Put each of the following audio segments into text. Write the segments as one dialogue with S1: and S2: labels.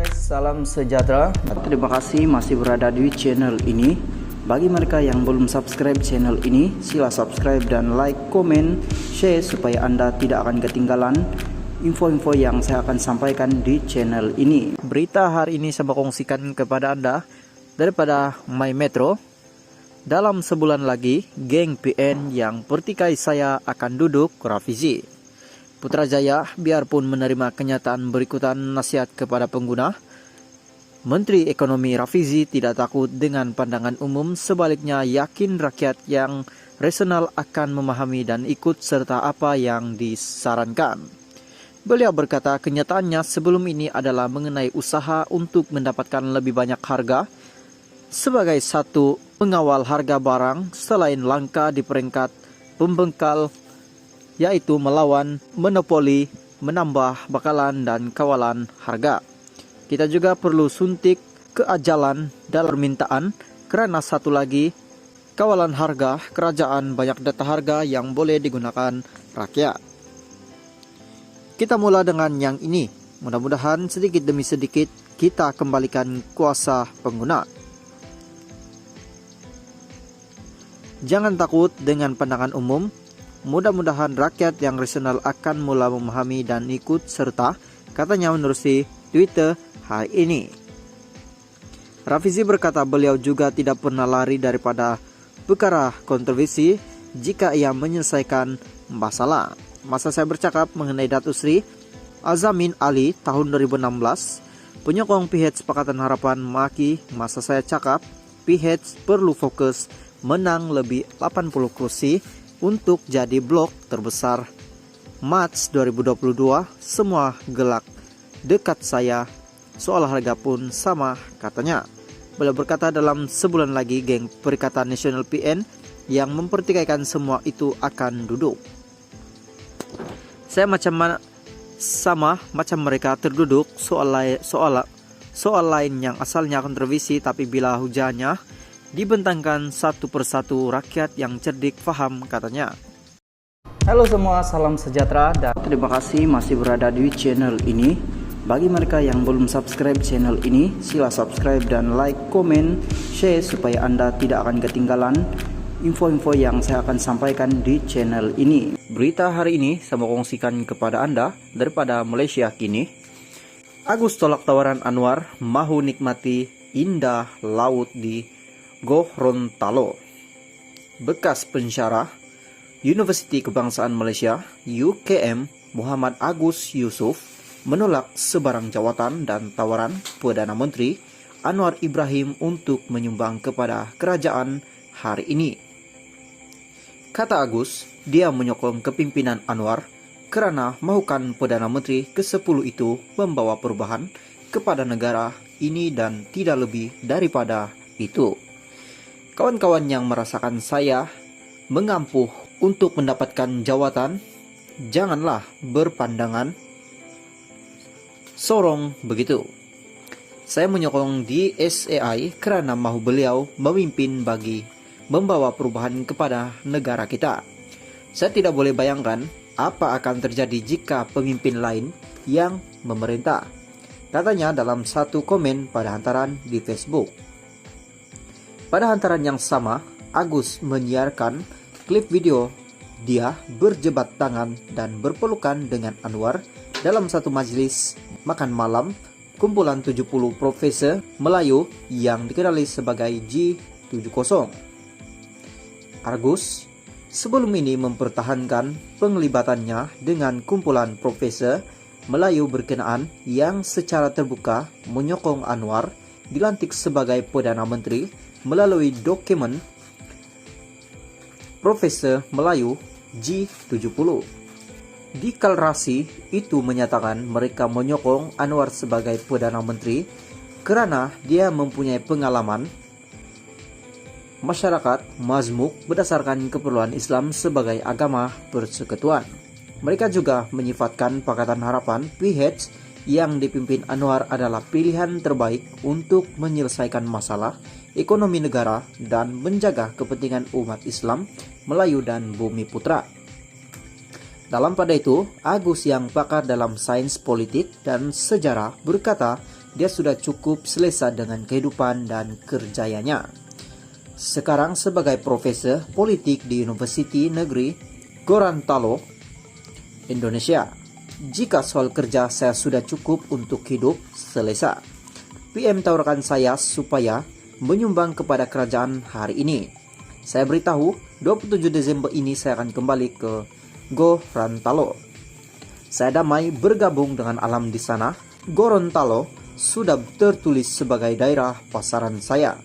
S1: guys, salam sejahtera. Terima kasih masih berada di channel ini. Bagi mereka yang belum subscribe channel ini, sila subscribe dan like, komen, share supaya Anda tidak akan ketinggalan info-info yang saya akan sampaikan di channel ini. Berita hari ini saya kongsikan kepada Anda daripada My Metro. Dalam sebulan lagi, geng PN yang pertikai saya akan duduk revisi. Putrajaya biarpun menerima kenyataan berikutan nasihat kepada pengguna, Menteri Ekonomi Rafizi tidak takut dengan pandangan umum, sebaliknya yakin rakyat yang rasional akan memahami dan ikut serta apa yang disarankan. Beliau berkata kenyataannya sebelum ini adalah mengenai usaha untuk mendapatkan lebih banyak harga sebagai satu pengawal harga barang selain langka di peringkat pembengkal, yaitu melawan monopoli, menambah bakalan dan kawalan harga. Kita juga perlu suntik keajalan dalam permintaan, karena satu lagi, kawalan harga, kerajaan banyak data harga yang boleh digunakan rakyat. Kita mulai dengan yang ini, mudah-mudahan sedikit demi sedikit kita kembalikan kuasa pengguna. Jangan takut dengan pandangan umum, mudah-mudahan rakyat yang rasional akan mulai memahami dan ikut serta, katanya menerusi Twitter hari ini. Rafizi berkata beliau juga tidak pernah lari daripada perkara kontroversi jika ia menyelesaikan masalah. Masa saya bercakap mengenai Datuk Seri Azamin Ali tahun 2016, penyokong PH Pakatan Harapan maki masa saya cakap PH perlu fokus menang lebih 80 kursi untuk jadi blok terbesar. Mac 2022 semua gelak dekat saya, soal harga pun sama, katanya. Beliau berkata dalam sebulan lagi geng Perikatan Nasional PN yang mempertikaikan semua itu akan duduk. Saya sama macam mereka terduduk soal lain yang asalnya kontroversi, tapi bila hujannya dibentangkan satu persatu rakyat yang cerdik faham, katanya. Halo semua, salam sejahtera dan terima kasih masih berada di channel ini. Bagi mereka yang belum subscribe channel ini, sila subscribe dan like, komen, share supaya Anda tidak akan ketinggalan info-info yang saya akan sampaikan di channel ini. Berita hari ini saya mau kongsikan kepada Anda daripada Malaysia kini. Agus tolak tawaran Anwar, mahu nikmati indah laut di Gorontalo. Bekas pensyarah Universiti Kebangsaan Malaysia UKM Muhammad Agus Yusuf menolak sebarang jawatan dan tawaran Perdana Menteri Anwar Ibrahim untuk menyumbang kepada kerajaan hari ini. Kata Agus, dia menyokong kepimpinan Anwar kerana mahukan Perdana Menteri ke-10 itu membawa perubahan kepada negara ini dan tidak lebih daripada itu. Kawan-kawan yang merasakan saya mengampuh untuk mendapatkan jawatan, janganlah berpandangan sorong begitu. Saya menyokong di SAI kerana mahu beliau memimpin bagi membawa perubahan kepada negara kita. Saya tidak boleh bayangkan apa akan terjadi jika pemimpin lain yang memerintah, katanya dalam satu komen pada hantaran di Facebook. Pada hantaran yang sama, Agus menyiarkan klip video dia berjebat tangan dan berpelukan dengan Anwar dalam satu majlis makan malam kumpulan 70 profesor Melayu yang dikenali sebagai G70. Agus sebelum ini mempertahankan penglibatannya dengan kumpulan profesor Melayu berkenaan yang secara terbuka menyokong Anwar dilantik sebagai Perdana Menteri melalui dokumen Profesor Melayu G70. Deklarasi itu menyatakan mereka menyokong Anwar sebagai Perdana Menteri kerana dia mempunyai pengalaman masyarakat mazmuk berdasarkan keperluan Islam sebagai agama persekutuan. Mereka juga menyifatkan Pakatan Harapan PH yang dipimpin Anwar adalah pilihan terbaik untuk menyelesaikan masalah ekonomi negara dan menjaga kepentingan umat Islam, Melayu dan Bumi Putra. Dalam pada itu, Agus yang pakar dalam sains politik dan sejarah berkata dia sudah cukup selesai dengan kehidupan dan kerjayanya. Sekarang sebagai profesor politik di Universiti Negeri Gorontalo, Indonesia. Jika soal kerja saya sudah cukup untuk hidup, selesai. PM tawarkan saya supaya menyumbang kepada kerajaan hari ini. Saya beritahu 27 Desember ini saya akan kembali ke Gorontalo. Saya damai bergabung dengan alam di sana. Gorontalo sudah tertulis sebagai daerah pasaran saya.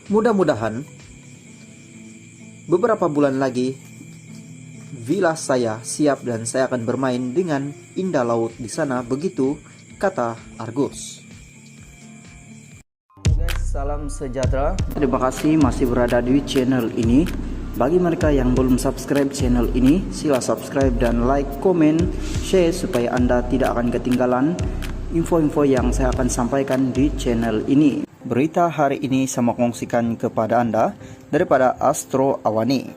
S1: Mudah-mudahan beberapa bulan lagi villa saya siap dan saya akan bermain dengan indah laut di sana, begitu kata Argus. Guys, salam sejahtera. Terima kasih masih berada di channel ini. Bagi mereka yang belum subscribe channel ini, sila subscribe dan like, komen, share supaya Anda tidak akan ketinggalan info-info yang saya akan sampaikan di channel ini. Berita hari ini saya mau kongsikan kepada Anda daripada Astro Awani.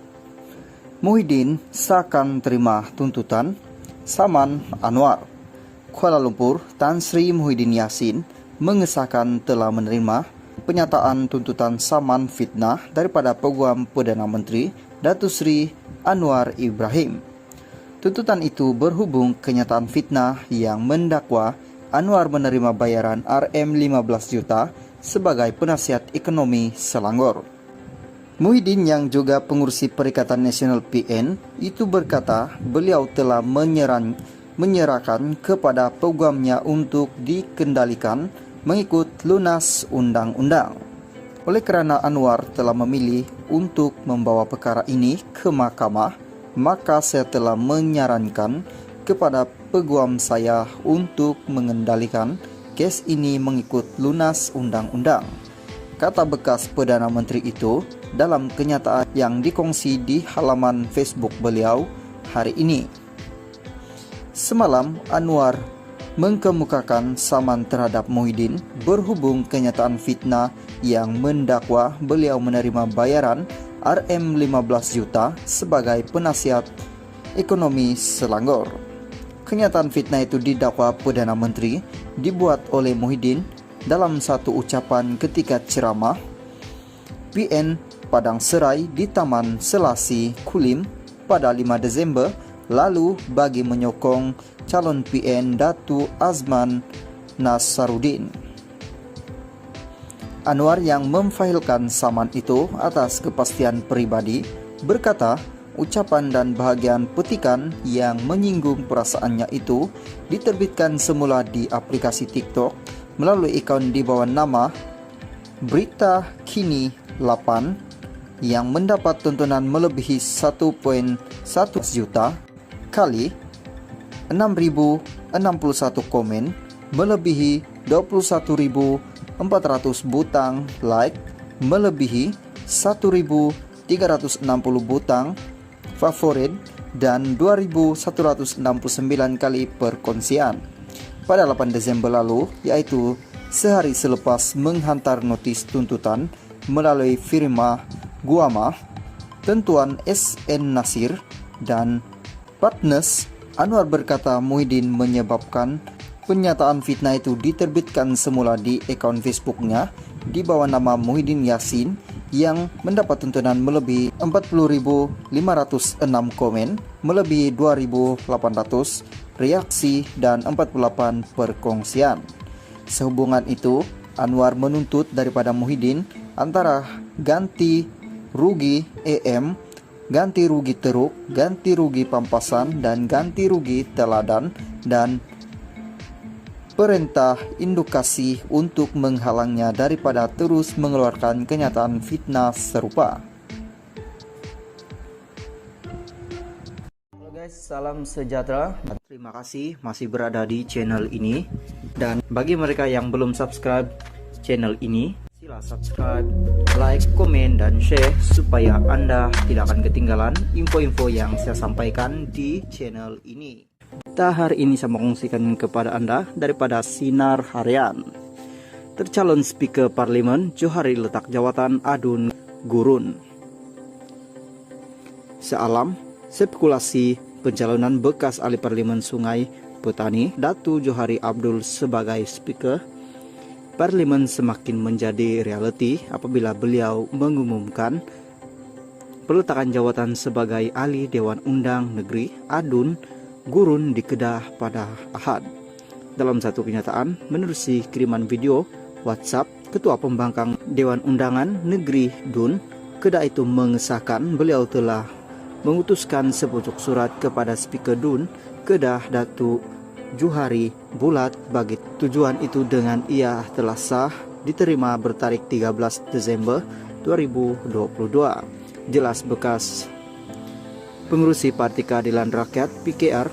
S1: Muhyiddin seakan terima tuntutan Saman Anwar. Kuala Lumpur, Tan Sri Muhyiddin Yassin mengesahkan telah menerima penyataan tuntutan saman fitnah daripada Peguam Perdana Menteri Datuk Sri Anwar Ibrahim. Tuntutan itu berhubung kenyataan fitnah yang mendakwa Anwar menerima bayaran Rm15 juta sebagai penasihat ekonomi Selangor. Muhyiddin yang juga pengurusi Perikatan Nasional PN itu berkata beliau telah menyerahkan kepada peguamnya untuk dikendalikan mengikut lunas undang-undang. Oleh kerana Anwar telah memilih untuk membawa perkara ini ke mahkamah, maka saya telah menyarankan kepada peguam saya untuk mengendalikan kes ini mengikut lunas undang-undang, kata bekas Perdana Menteri itu dalam kenyataan yang dikongsi di halaman Facebook beliau hari ini. Semalam Anwar mengkemukakan saman terhadap Muhyiddin berhubung kenyataan fitnah yang mendakwa beliau menerima bayaran Rm15 juta sebagai penasihat ekonomi Selangor. Kenyataan fitnah itu didakwa Perdana Menteri dibuat oleh Muhyiddin dalam satu ucapan ketika ceramah PN Padang Serai di Taman Selasi Kulim pada 5 Desember lalu bagi menyokong calon PN Datu Azman Nasaruddin. Anwar yang memfailkan saman itu atas kepastian pribadi berkata ucapan dan bahagian petikan yang menyinggung perasaannya itu diterbitkan semula di aplikasi TikTok melalui akaun di bawah nama Berita Kini 8 yang mendapat tontonan melebihi 1.1 juta kali, 6.061 komen, melebihi 21.400 butang like, melebihi 1.360 butang favorit dan 2.169 kali perkongsian pada 8 Desember lalu, yaitu sehari selepas menghantar notis tuntutan melalui firma Guama, Tentuan SN Nasir dan Partners. Anwar berkata Muhyiddin menyebabkan pernyataan fitnah itu diterbitkan semula di akaun Facebooknya di bawah nama Muhyiddin Yassin yang mendapat tontonan melebihi 40.506 komen, melebihi 2.800 reaksi dan 48 perkongsian. Sehubungan itu, Anwar menuntut daripada Muhyiddin antara ganti rugi EM, ganti rugi teruk, ganti rugi pampasan, dan ganti rugi teladan, dan perintah indukasi untuk menghalangnya daripada terus mengeluarkan kenyataan fitnah serupa. Halo guys, salam sejahtera. Terima kasih masih berada di channel ini. Dan bagi mereka yang belum subscribe channel ini, sila subscribe, like, komen, dan share supaya Anda tidak akan ketinggalan info-info yang saya sampaikan di channel ini. Hari ini saya mengungsikan kepada Anda daripada Sinar Harian. Tercalon Speaker Parlimen Johari letak jawatan Adun Gurun. Sealam spekulasi pencalonan bekas ahli parlemen Sungai Petani Datu Johari Abdul sebagai Speaker Parlemen semakin menjadi realiti apabila beliau mengumumkan peletakan jawatan sebagai ahli Dewan Undang Negeri Adun Gurun di Kedah pada Ahad. Dalam satu kenyataan menerusi kiriman video WhatsApp, Ketua Pembangkang Dewan Undangan Negeri Dun Kedah itu mengesahkan beliau telah mengutuskan sepucuk surat kepada Speaker Dun Kedah Datu Johari Bulat bagi tujuan itu dengan ia telah sah diterima bertarik 13 Desember 2022. Jelas bekas pengurusi Parti Keadilan Rakyat PKR